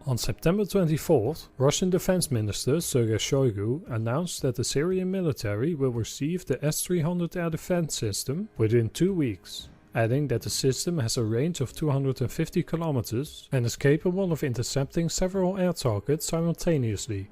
On September 24th, Russian Defense Minister Sergei Shoigu announced that the Syrian military will receive the S-300 air defense system within 2 weeks, adding that the system has a range of 250 kilometers and is capable of intercepting several air targets simultaneously.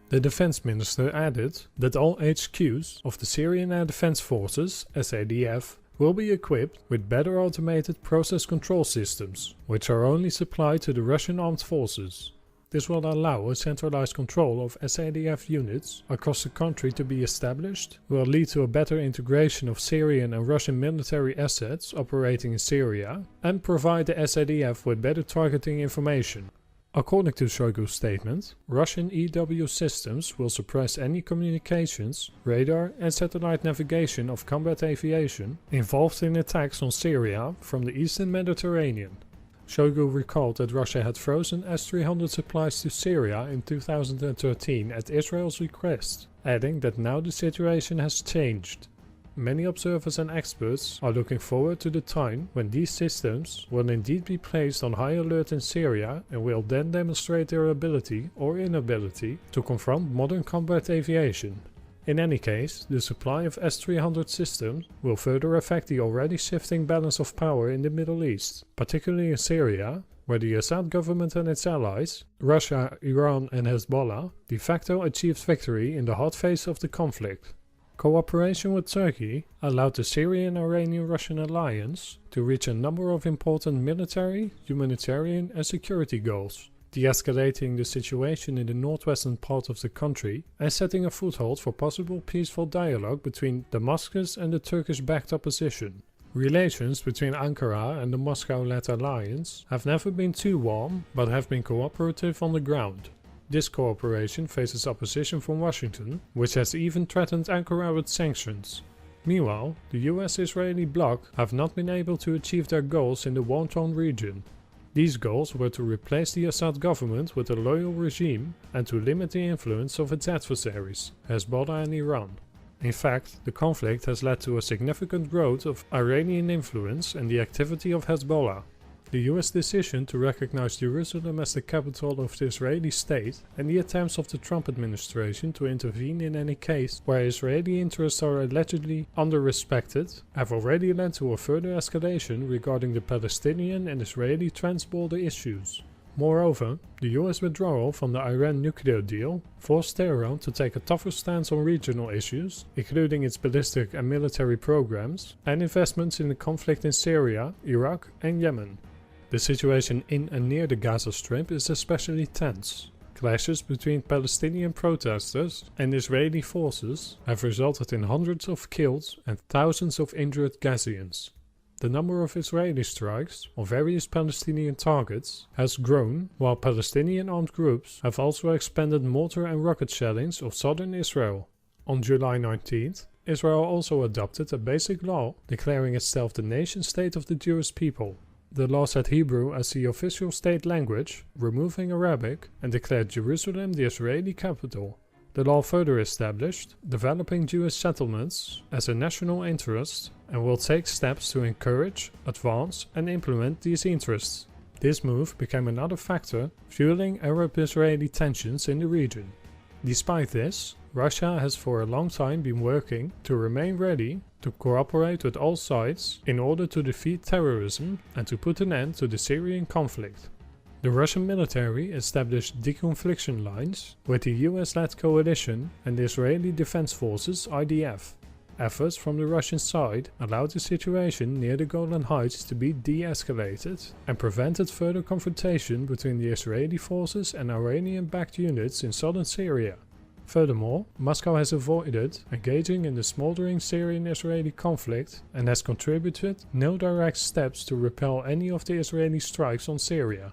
The defense minister added that all HQs of the Syrian Air Defense Forces, SADF, will be equipped with better automated process control systems, which are only supplied to the Russian armed forces. This will allow a centralized control of SADF units across the country to be established, will lead to a better integration of Syrian and Russian military assets operating in Syria, and provide the SADF with better targeting information. According to Shoigu's statement, Russian EW systems will suppress any communications, radar and satellite navigation of combat aviation involved in attacks on Syria from the eastern Mediterranean. Shoigu recalled that Russia had frozen S-300 supplies to Syria in 2013 at Israel's request, adding that now the situation has changed. Many observers and experts are looking forward to the time when these systems will indeed be placed on high alert in Syria and will then demonstrate their ability or inability to confront modern combat aviation. In any case, the supply of S-300 systems will further affect the already shifting balance of power in the Middle East, particularly in Syria, where the Assad government and its allies, Russia, Iran and Hezbollah, de facto achieved victory in the hot phase of the conflict. Cooperation with Turkey allowed the Syrian-Iranian-Russian alliance to reach a number of important military, humanitarian and security goals, de-escalating the situation in the northwestern part of the country and setting a foothold for possible peaceful dialogue between Damascus and the Turkish-backed opposition. Relations between Ankara and the Moscow-led alliance have never been too warm, but have been cooperative on the ground. This cooperation faces opposition from Washington, which has even threatened Ankara with sanctions. Meanwhile, the US-Israeli bloc have not been able to achieve their goals in the war-torn region. These goals were to replace the Assad government with a loyal regime and to limit the influence of its adversaries, Hezbollah and Iran. In fact, the conflict has led to a significant growth of Iranian influence and the activity of Hezbollah. The US decision to recognize Jerusalem as the capital of the Israeli state and the attempts of the Trump administration to intervene in any case where Israeli interests are allegedly under-respected have already led to a further escalation regarding the Palestinian and Israeli trans-border issues. Moreover, the US withdrawal from the Iran nuclear deal forced Tehran to take a tougher stance on regional issues, including its ballistic and military programs, and investments in the conflict in Syria, Iraq and Yemen. The situation in and near the Gaza Strip is especially tense. Clashes between Palestinian protesters and Israeli forces have resulted in hundreds of killed and thousands of injured Gazians. The number of Israeli strikes on various Palestinian targets has grown, while Palestinian armed groups have also expanded mortar and rocket shellings of southern Israel. On July 19th, Israel also adopted a basic law declaring itself the nation-state of the Jewish people. The law set Hebrew as the official state language, removing Arabic, and declared Jerusalem the Israeli capital. The law further established developing Jewish settlements as a national interest and will take steps to encourage, advance, and implement these interests. This move became another factor fueling Arab-Israeli tensions in the region. Despite this, Russia has for a long time been working to remain ready to cooperate with all sides in order to defeat terrorism and to put an end to the Syrian conflict. The Russian military established deconfliction lines with the US-led coalition and the Israeli Defense Forces IDF. Efforts from the Russian side allowed the situation near the Golan Heights to be de-escalated and prevented further confrontation between the Israeli forces and Iranian-backed units in southern Syria. Furthermore, Moscow has avoided engaging in the smoldering Syrian-Israeli conflict and has contributed no direct steps to repel any of the Israeli strikes on Syria.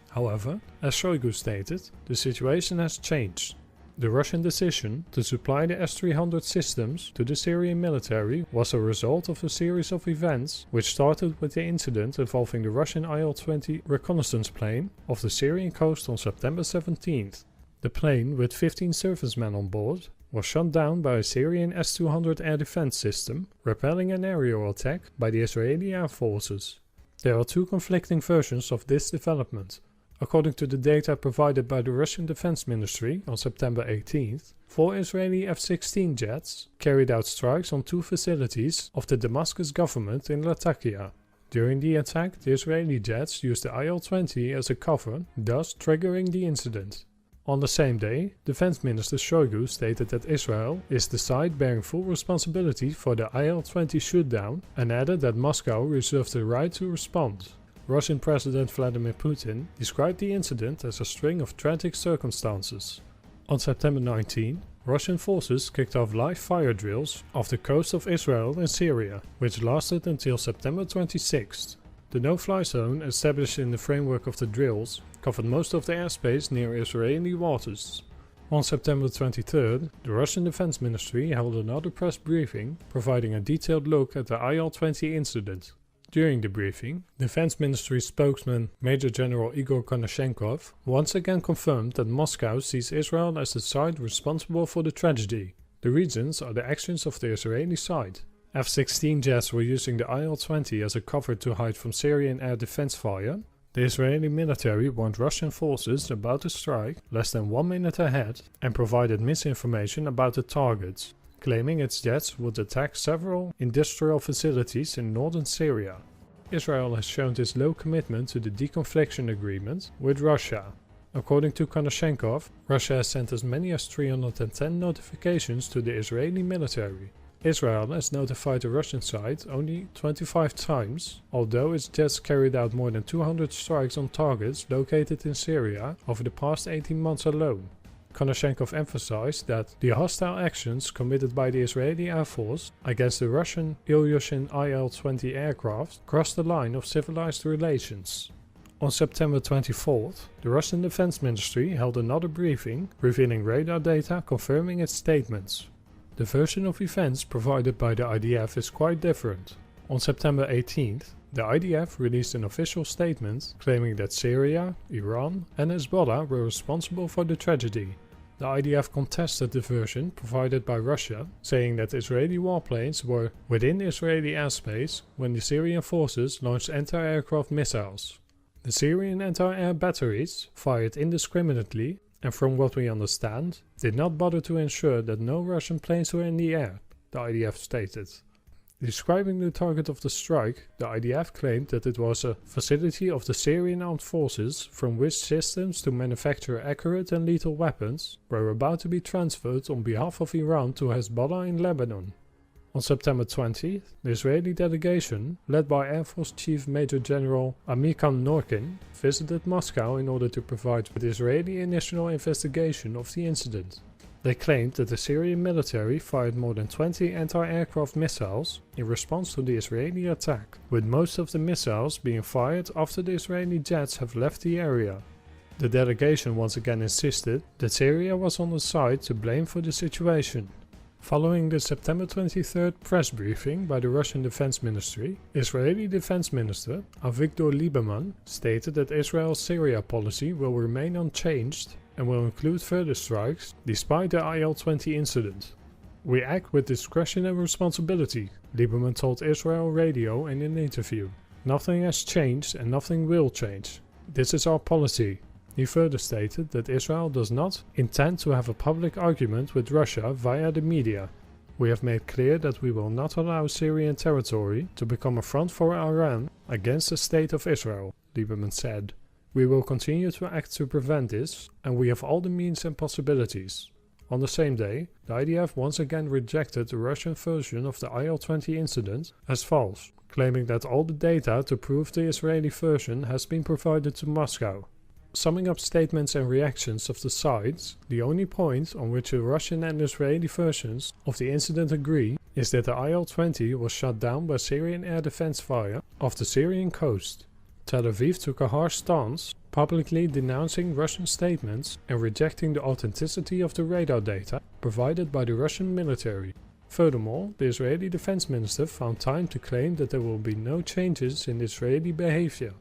However, as Shoigu stated, the situation has changed. The Russian decision to supply the S-300 systems to the Syrian military was a result of a series of events which started with the incident involving the Russian Il-20 reconnaissance plane off the Syrian coast on September 17th. The plane, with 15 servicemen on board, was shot down by a Syrian S-200 air defense system, repelling an aerial attack by the Israeli Air Forces. There are two conflicting versions of this development. According to the data provided by the Russian Defense Ministry on September 18th, 4 Israeli F-16 jets carried out strikes on 2 facilities of the Damascus government in Latakia. During the attack, the Israeli jets used the IL-20 as a cover, thus triggering the incident. On the same day, Defense Minister Shoigu stated that Israel is the side bearing full responsibility for the IL-20 shootdown and added that Moscow reserved the right to respond. Russian President Vladimir Putin described the incident as a string of tragic circumstances. On September 19, Russian forces kicked off live fire drills off the coast of Israel and Syria, which lasted until September 26th. The no-fly zone established in the framework of the drills covered most of the airspace near Israeli waters. On September 23rd, the Russian Defense Ministry held another press briefing, providing a detailed look at the IL-20 incident. During the briefing, Defense Ministry spokesman Major General Igor Konashenkov once again confirmed that Moscow sees Israel as the side responsible for the tragedy. The reasons are the actions of the Israeli side. F-16 jets were using the IL-20 as a cover to hide from Syrian air defense fire. The Israeli military warned Russian forces about the strike less than 1 minute ahead and provided misinformation about the targets, claiming its jets would attack several industrial facilities in northern Syria. Israel has shown its low commitment to the deconfliction agreement with Russia. According to Konashenkov, Russia has sent as many as 310 notifications to the Israeli military. Israel has notified the Russian side only 25 times, although its jets carried out more than 200 strikes on targets located in Syria over the past 18 months alone. Konashenkov emphasized that the hostile actions committed by the Israeli Air Force against the Russian Ilyushin IL-20 aircraft crossed the line of civilized relations. On September 24th, the Russian Defense Ministry held another briefing, revealing radar data confirming its statements. The version of events provided by the IDF is quite different. On September 18th, the IDF released an official statement claiming that Syria, Iran and Hezbollah were responsible for the tragedy. The IDF contested the version provided by Russia, saying that Israeli warplanes were within Israeli airspace when the Syrian forces launched anti-aircraft missiles. The Syrian anti-air batteries fired indiscriminately and, from what we understand, did not bother to ensure that no Russian planes were in the air, the IDF stated. Describing the target of the strike, the IDF claimed that it was a facility of the Syrian armed forces from which systems to manufacture accurate and lethal weapons were about to be transferred on behalf of Iran to Hezbollah in Lebanon. On September 20th, the Israeli delegation, led by Air Force Chief Major General Amikam Norkin, visited Moscow in order to provide with Israeli initial investigation of the incident. They claimed that the Syrian military fired more than 20 anti-aircraft missiles in response to the Israeli attack, with most of the missiles being fired after the Israeli jets have left the area. The delegation once again insisted that Syria was on the side to blame for the situation. Following the September 23rd press briefing by the Russian Defense Ministry, Israeli Defense Minister Avigdor Lieberman stated that Israel's Syria policy will remain unchanged and will include further strikes despite the IL-20 incident. "We act with discretion and responsibility," Lieberman told Israel Radio in an interview. "Nothing has changed and nothing will change. This is our policy." He further stated that Israel does not intend to have a public argument with Russia via the media. "We have made clear that we will not allow Syrian territory to become a front for Iran against the state of Israel," Lieberman said. "We will continue to act to prevent this, and we have all the means and possibilities." On the same day, the IDF once again rejected the Russian version of the IL-20 incident as false, claiming that all the data to prove the Israeli version has been provided to Moscow. Summing up statements and reactions of the sides, the only point on which the Russian and Israeli versions of the incident agree is that the IL-20 was shot down by Syrian air defense fire off the Syrian coast. Tel Aviv took a harsh stance, publicly denouncing Russian statements and rejecting the authenticity of the radar data provided by the Russian military. Furthermore, the Israeli defense minister found time to claim that there will be no changes in Israeli behavior.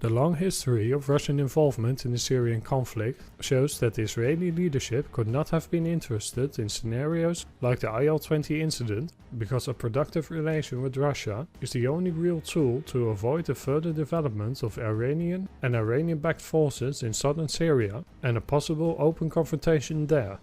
The long history of Russian involvement in the Syrian conflict shows that the Israeli leadership could not have been interested in scenarios like the IL-20 incident, because a productive relation with Russia is the only real tool to avoid the further development of Iranian and Iranian-backed forces in southern Syria and a possible open confrontation there.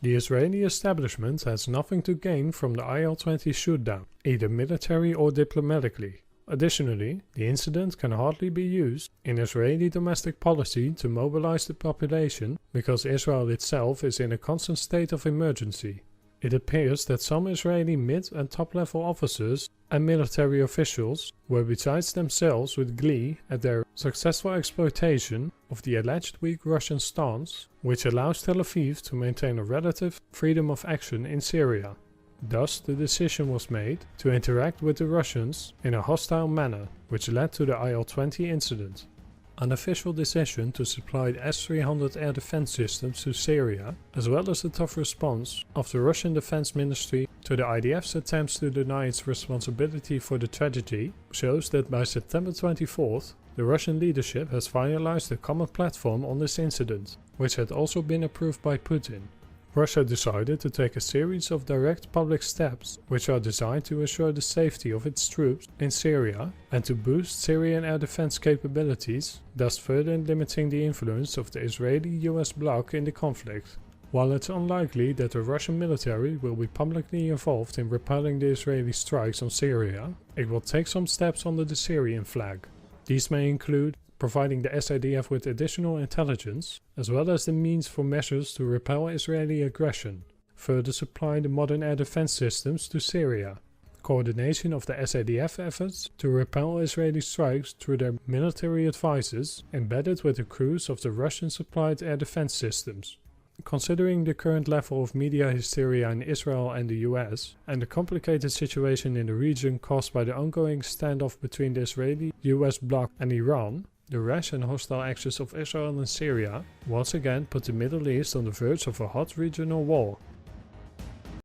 The Israeli establishment has nothing to gain from the IL-20 shootdown, either military or diplomatically. Additionally, the incident can hardly be used in Israeli domestic policy to mobilize the population because Israel itself is in a constant state of emergency. It appears that some Israeli mid- and top-level officers and military officials were beside themselves with glee at their successful exploitation of the alleged weak Russian stance, which allows Tel Aviv to maintain a relative freedom of action in Syria. Thus, the decision was made to interact with the Russians in a hostile manner, which led to the IL-20 incident. An official decision to supply the S-300 air defense systems to Syria, as well as the tough response of the Russian Defense Ministry to the IDF's attempts to deny its responsibility for the tragedy, shows that by September 24th, the Russian leadership has finalized a common platform on this incident, which had also been approved by Putin. Russia decided to take a series of direct public steps which are designed to ensure the safety of its troops in Syria and to boost Syrian air defense capabilities, thus further limiting the influence of the Israeli-US bloc in the conflict. While it's unlikely that the Russian military will be publicly involved in repelling the Israeli strikes on Syria, it will take some steps under the Syrian flag. These may include providing the SADF with additional intelligence, as well as the means for measures to repel Israeli aggression, further supply the modern air defense systems to Syria, coordination of the SADF efforts to repel Israeli strikes through their military advisors embedded with the crews of the Russian-supplied air defense systems. Considering the current level of media hysteria in Israel and the US, and the complicated situation in the region caused by the ongoing standoff between the Israeli-US bloc and Iran, the rash and hostile actions of Israel and Syria once again put the Middle East on the verge of a hot regional war.